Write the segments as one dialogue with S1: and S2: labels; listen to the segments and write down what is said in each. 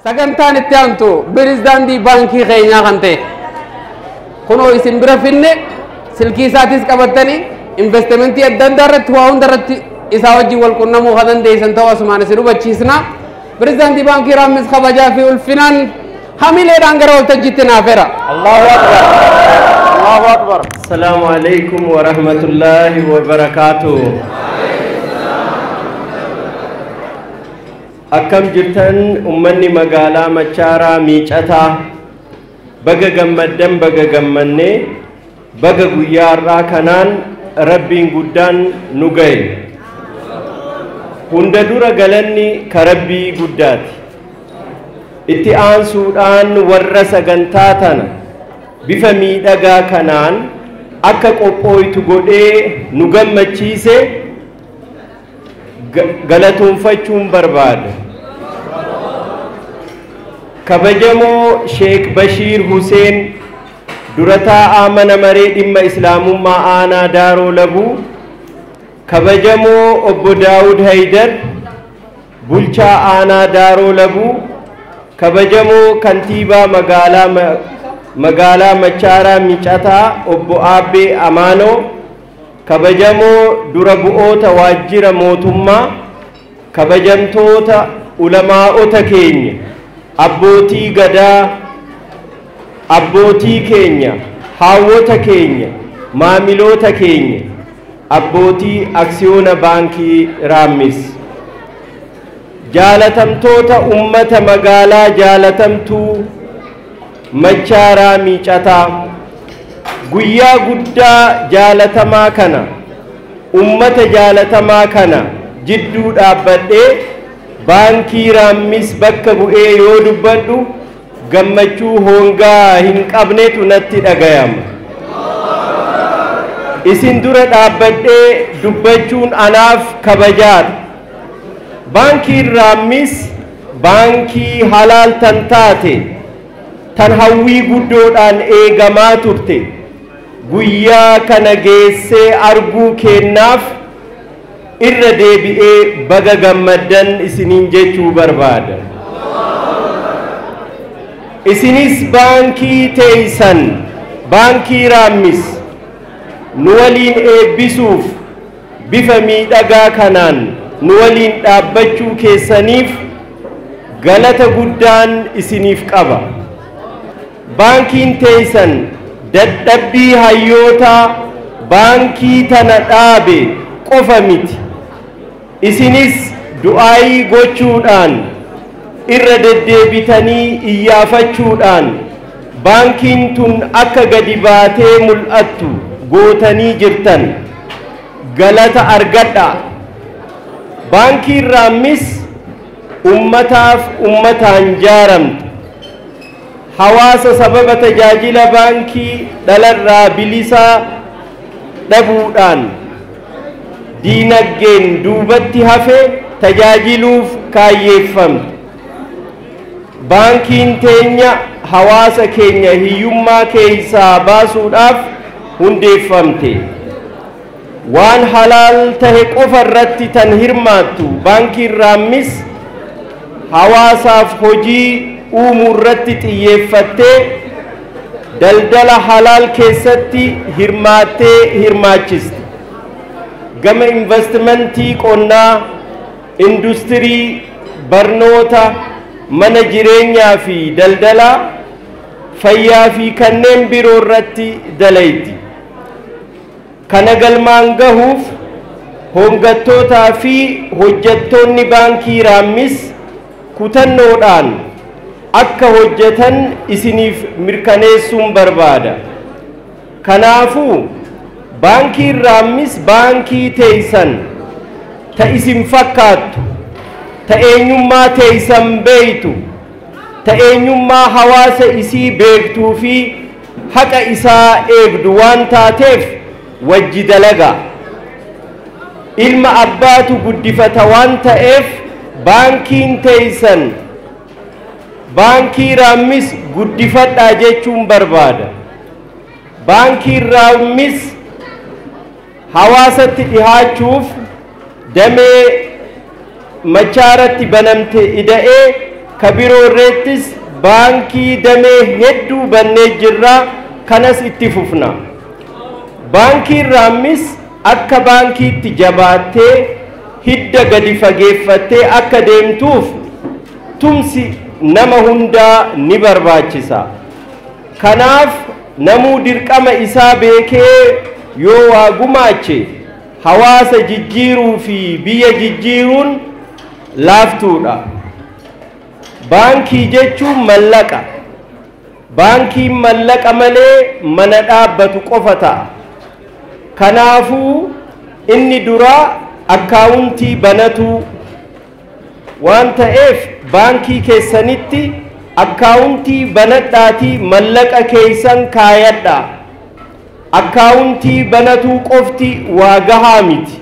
S1: sagantaan itti aantu pirezidaantii baankii keenyaa kan ta'e kunoo isin bira finne silkii isaatis qabattanii investimentii adda addaa irratti waa hunda irratti isaa wajjin wal qunnamuu kan dandeessan ta'uu asumaan isin hubachiisna. Pirezidaantii baankii Raammis kabajaa fi ulfinaan hamileedhaan gara waltajjiitti naafeera.
S2: Allahu akbar. Allahu akbar. Assalamu alaikum wa rahmatullahi wa barakatuh. Akkam jirtan ummanni magaalaa Machaaraa miicataa baga gammaddan baga gammanne baga guyyaa har'aa kanaan rabbiin guddaan nu ga'e. Hunda dura galanni ka rabbii guddaati. Itti aansuudhaan warra sagantaa tana bifa miidhagaa kanaan akka qophooytu godhee nu gammachiise galatoonfachuun barbaada. Kabajamoo Sheek Bashiir Huseen durataa mana maree dhimma islaamummaa aanaa Daaroo Labuu, kabajamoo obbo Daawud Haydar bulchaa aanaa Daaroo Labuu, kabajamoo kantiibaa magaalaa Machaaraa miicataa obbo Aabbee Amaanoo, kabajamoo dura bu'oota waajjira mootummaa, kabajamtoota ulamaa'ota keenya, abbootii gadaa, abbootii keenya, haawwota keenya, maamiloota keenya, abbootii aksiyoona baankii Raammis, jaalatamtoota ummata magaalaa jaalatamtuu Machaaraa miicataa, guyyaa guddaa jaalatamaa kana ummata jaalatamaa kana jidduu dhaabbadhee baankii Raammis bakka bu'ee yoo dubbadhu gammachuu hongaa hin qabnetu natti dhagayama. Isin dura dhaabbadhee dubbachuun anaaf kabajaadha. Baankiin Raammis baankii halaal tan taate tan hawwii guddoodhaan eegamaa turte guyyaa kana geessee arguu kennaaf irra deebi'ee baga gammaddan isiniin jechuu barbaada. Isinis baankii teeysan baankii Raammis nu waliin eebbisuuf bifa miidhagaa kanaan nu waliin dhaabbachuu keessaniif galata guddaan isiniif qaba. Baankiin teeysan dadhabbii hayyootaa baankii tana dhaabe qofa miti. Isinis du'aayii gochuudhaan irra deddeebitanii iyyaafachuudhaan baankiin tun akka gadi baatee mul'attu gootanii jirtan galata argadha. Baankiin Raammis ummataaf ummataan jaaramte. Hawaasa sababa tajaajila baankii dhalarraa bilisaa dhabuudhaan diinagdeen duubatti hafe tajaajiluuf kaayyeeffamte. Baankiin teenya hawaasa keenya hiyyummaa keessaa baasuudhaaf hundeeffamte. Waan halaal tahe qofa irratti tan hirmaattu baankiin Raammis hawaasaaf hojii uumuu irratti xiyyeeffattee daldala halaal keessatti hirmaattee hirmaachiste. Gama investimentii qonnaa, industirii, barnoota, mana jireenyaa fi daldalaa, fayyaa fi kanneen biroo irratti dalayti. Kana galmaan gahuuf hongattootaa fi hojjettoonni baankii Raammis kutannoodhaan akka hojjetan isiniif mirkaneessuun barbaada. Kanaafuu baankiin Raammis baankii teeysan ta isin fakkaattu, ta eenyummaa teeysan beeytu, ta eenyummaa hawaasa isii beektuu fi haqa isaa eegdu waan taateef wajji dalagaa. Ilma abbaatu guddifata waan ta'eef baankiin teeysan baankii Raammis guddifadhaa jechuun barbaada. Baankiin Raammis hawaasatti dhihaachuuf damee Machaaratti banamte ida'ee kabiroorreettis baankii damee hedduu bannee jirra kanas itti fufna. Baankiin Raammis akka baankiitti jabaattee hidda gadi fageeffattee akka deemtuuf tumsi nama hundaa ni barbaachisa. Kanaaf namuu dirqama isaa beekee yoo waa gumaache hawaasa jijjiiruu fi biyya jijjiiruun laaftuudha. Baankii jechuun mallaqa. Baankiin mallaqa malee mana dhaabbatu qofa ta'a. Kanaafuu inni duraa akkaawuntii banatu waan ta'eef baankii keessanitti akkaawuntii banadhaatii mallaqa keessan kaayadhaa. Akkaawuntii banatuu qofti waa gahaa miti.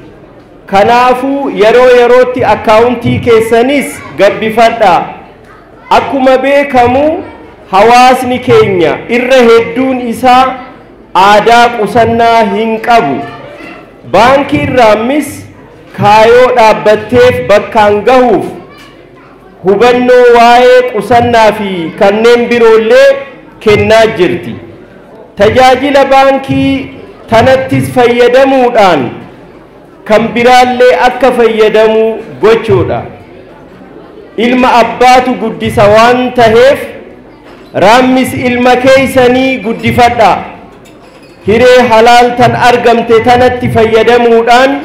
S2: Kanaafuu yeroo yerootti akkaawuntii keessanis gabbifadhaa. Akkuma beekamu hawaasni keenya irra hedduun isaa aadaa qusannaa hin qabu. Baankiin Raammis kaayoo dhaabbatteef bakkaan gahuuf hubannoo waa'ee qusannaa fi kanneen biroollee kennaa jirti. Tajaajila baankii tanattis fayyadamuudhaan kan biraallee akka fayyadamu gochuudha. Ilma abbaatu guddisa waan taheef Raammis ilma keeysanii guddifadhaa. Hiree halaal tan argamte tanatti fayyadamuudhaan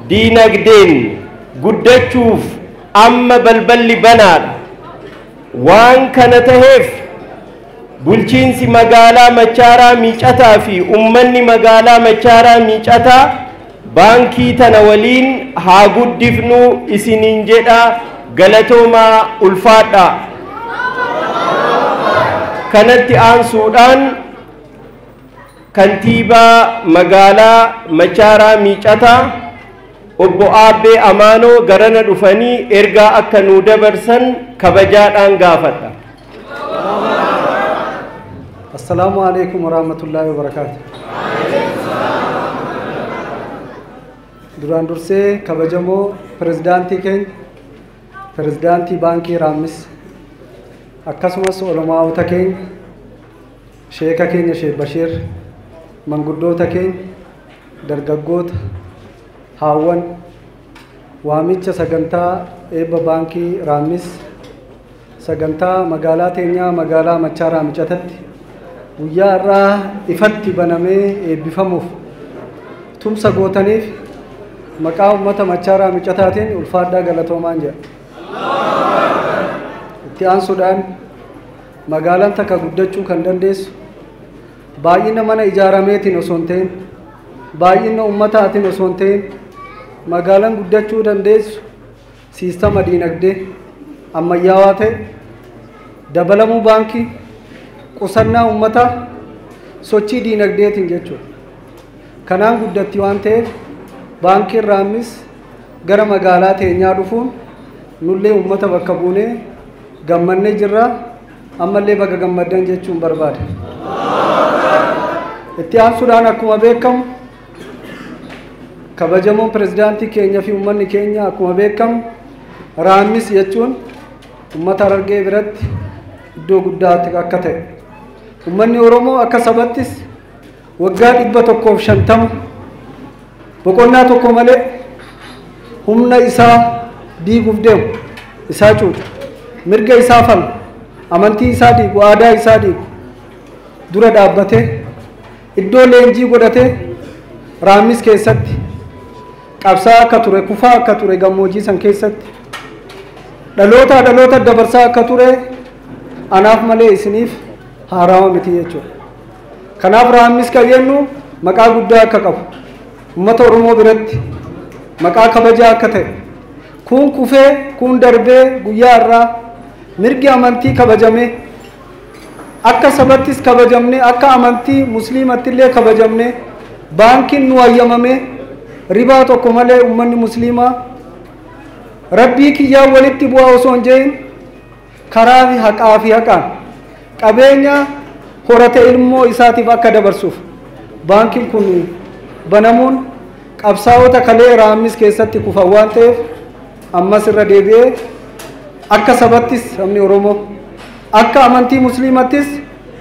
S2: diinagdeen guddachuuf amma balballi banaadha. Waan kana taheef bulchiinsi magaalaa Machaaraa Miicataa fi ummanni magaalaa Machaaraa Miicataa baankii tana waliin haa guddifnu isiniin jedha. Galatoomaa ulfaadhaa. Kanatti aansuudhaan kantiibaa magaalaa Machaaraa Miicataa obbo Aabbee Amaanoo garana dhufanii ergaa akka nuu dabarsan kabajaadhaan gaafadha.
S3: Assalaamu alaykum warahmatullahi wabarakatuh. Duraan dursee kabajamoo pirezidaantii keenya pirezidaantii baankii Raammis akkasumas olamaa'ota keenya sheeka keenya Sheek Bashiir manguddoota keenya dargaggoota haawwan waamicha sagantaa eebba baankii Raammis sagantaa magaalaa teenyaa magaalaa Machaaraa Miicatatti guyyaa irraa ifatti banamee eebbifamuuf tumsa gootaniif maqaa ummata Machaaraa Miicataatiin ulfaadhaa galatoomaan jedha. Itti aansuudhaan magaalaan takka guddachuu kan dandeessu baay'ina mana ijaarameetiin osoo hin ta'in baay'ina ummataatiin osoo hin ta'in magaalaan guddachuu dandeessu siistama diinagdee ammayyaawaa ta'e dabalamuu baankii qusannaa ummataa sochii diinagdeetiin jechuudha. Kanaan guddatti waan ta'eef baankiin Raammis gara magaalaa teenyaa dhufuun nullee ummata bakka buunee gammannee jirra. Ammallee baga gammaddan jechuun barbaada. Itti aansuudhaan akkuma beekamu kabajamoon pirezidaantii keenya fi ummanni keenya akkuma beekamu Raammis jechuun ummata Harargee biratti iddoo guddaatti akka ta'e ummanni Oromoo akka sabattis waggaa 150 boqonnaa tokko malee humna isaa diiguuf deemu isaa cuucu mirga isaa falmu amantii isaa diigu aadaa isaa diigu dura dhaabbatee iddoo leenjii godhatee Raammis keessatti qabsaa akka ture kufaa akka ture gammoojjii san keessatti dhaloota dabarsaa akka ture anaaf malee isiniif haarawa miti jechuudha. Kanaaf Raammis kan jennu maqaa guddaa akka qabu ummata Oromoo biratti maqaa kabajaa akka ta'e kun kufee kun darbee guyyaa irraa mirgi amantii kabajamee akka sabattis kabajamne akka amantii musliimatti illee kabajamne baankiin nu hayyamame ribaa tokko malee ummanni musliimaa rabbii kiyyaa walitti bu'aa osoo hin jeeyin karaa fi haqaa fi haqaan qabeenya horate ilmoo isaatiif akka dabarsuuf baankiin kun banamuun qabsaa'ota kalee Raammis keessatti kufan waan ta'eef ammas irra deebi'ee akka sabattis sabni Oromoo akka amantii musliimattis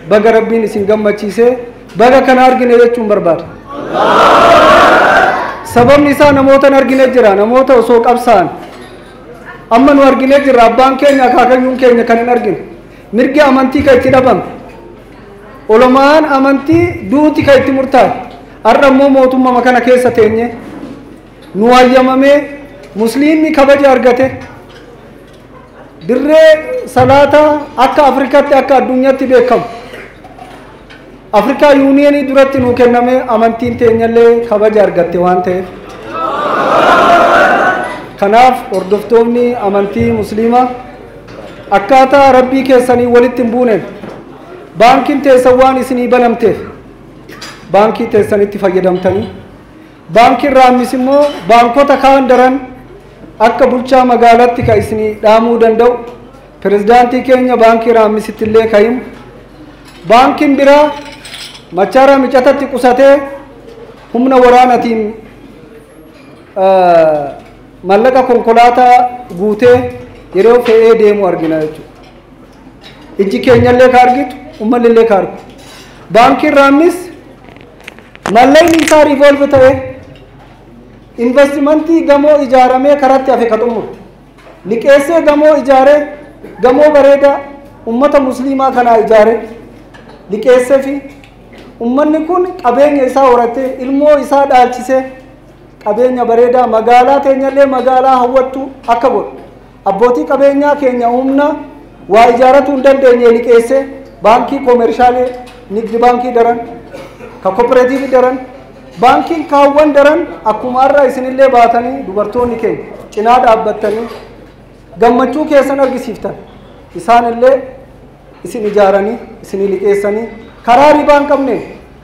S3: baga rabbiin isin gammachiisee baga kana argine jechuun barbaada. Sababni isaa namoota argine jira, namoota osoo qabsaan amma nu argine jira, abbaan keenya akaakayyuun keenya kan hin argine mirgi amantii kan itti dhabame olomaan amantii duuti kan itti murtaa'e har'a immoo mootummaa kana keessa teenye nu hayyamamee musliimni kabaja argate dirree salaata akka Afrikaatti akka addunyaatti beekamu Afrikaa yuuniyeenii duratti nu kenname amantiin teenyallee kabaja argatte waan ta'eef kanaaf hordoftoonni amantii musliimaa akkaataa rabbii keessanii walitti hin buuneen baankiin teessan waan isinii banamteef baankii teessanitti fayyadamtanii baankiin raammis immoo baankota kaan daran akka bulchaa magaalaatti ka isinii dhaamuu danda'u pirezidaantii keenya baankii raammisitti illee ka'imu baankiin biraa machaara micatatti qusatee humna waraanatiin mallaqa konkolaataa guutee yeroo fe'ee deemu argina jechuudha. Ijji keenyallee ka argitu uummanni illee ka argu. Baankiin raammis mallaqni isaa riivolve ta'ee investimentii gamoo ijaaramee karatti hafe ka xumuru liqeessee gamoo ijaaree gamoo bareedaa ummata musliimaa kanaa ijaaree liqeessee fi ummanni kun qabeenya isaa horatee ilmoo isaa dhaalchisee qabeenya bareedaa magaalaa teenyallee magaalaa hawwattu akka godhu abbootii qabeenyaa keenya humna waa ijaaratu hin dandeenye liqeessee baankii koomershaalee nigdi baankii daran ka kooperaatiivii daran baankiin kaawwan daran akkuma har'a isinillee baatanii dubartoonni keenya cinaa dhaabbattanii gammachuu keessan argisiiftan isaanillee isin ijaaranii isin liqeessanii karaa ribaa hin qabneen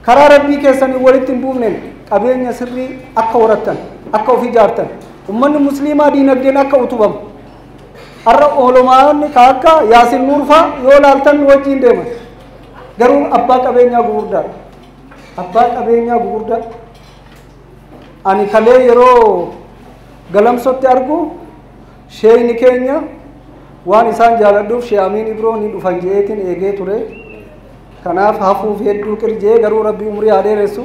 S3: karaa rabbii keessanii walitti hin buufneen qabeenya sirrii akka horattan akka of ijaartan ummanni musliimaa diinagdeen akka utubamu har'a oolomaanni ka akka Yaasin Nuurfaa yoo laaltan wajjiin deeman garuu abbaa qabeenyaa gugurdaa abbaa qabeenyaa gugurdaa ani kalee yeroo galamsotti argu sheeyni keenya waan isaan jaaladhuuf Shee Amiin Ibroo ni dhufan jeetiin eegee ture kanaaf hafuuf hedduu qirjee garuu rabbii umrii haa dheeressu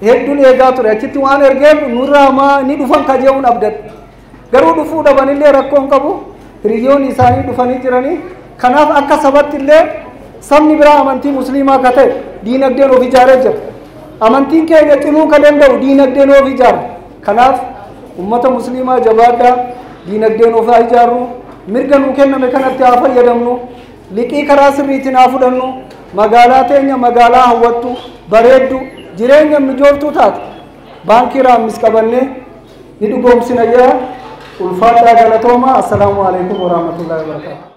S3: hedduun eegaa ture achitti waan ergeef nurraa maa ni dhufan kajee'uun abdadha garuu dhufuu dhabanillee rakkoon qabu hiriyoonni isaanii dhufanii jiranii kanaaf akka sabatti illee sabni biraa amantii musliimaa ka ta'e diinagdeen of ijaaree jira amantiin keenya cimuu ka danda'u diinagdeen of ijaara kanaaf ummata musliimaa jabaadhaa diinagdeen of ijaarru mirga nuu kenname kanatti haa fayyadamnu liqii karaa sirriitiin haa fudhannu magaalaa teenya magaalaa hawwattu bareeddu jireenya mijooftuu taate baankii raammis qabannee ni dhugoomsina yaa ulfaadhaa galatooma assalaamu alaikum warahmatullahi wabarakatuh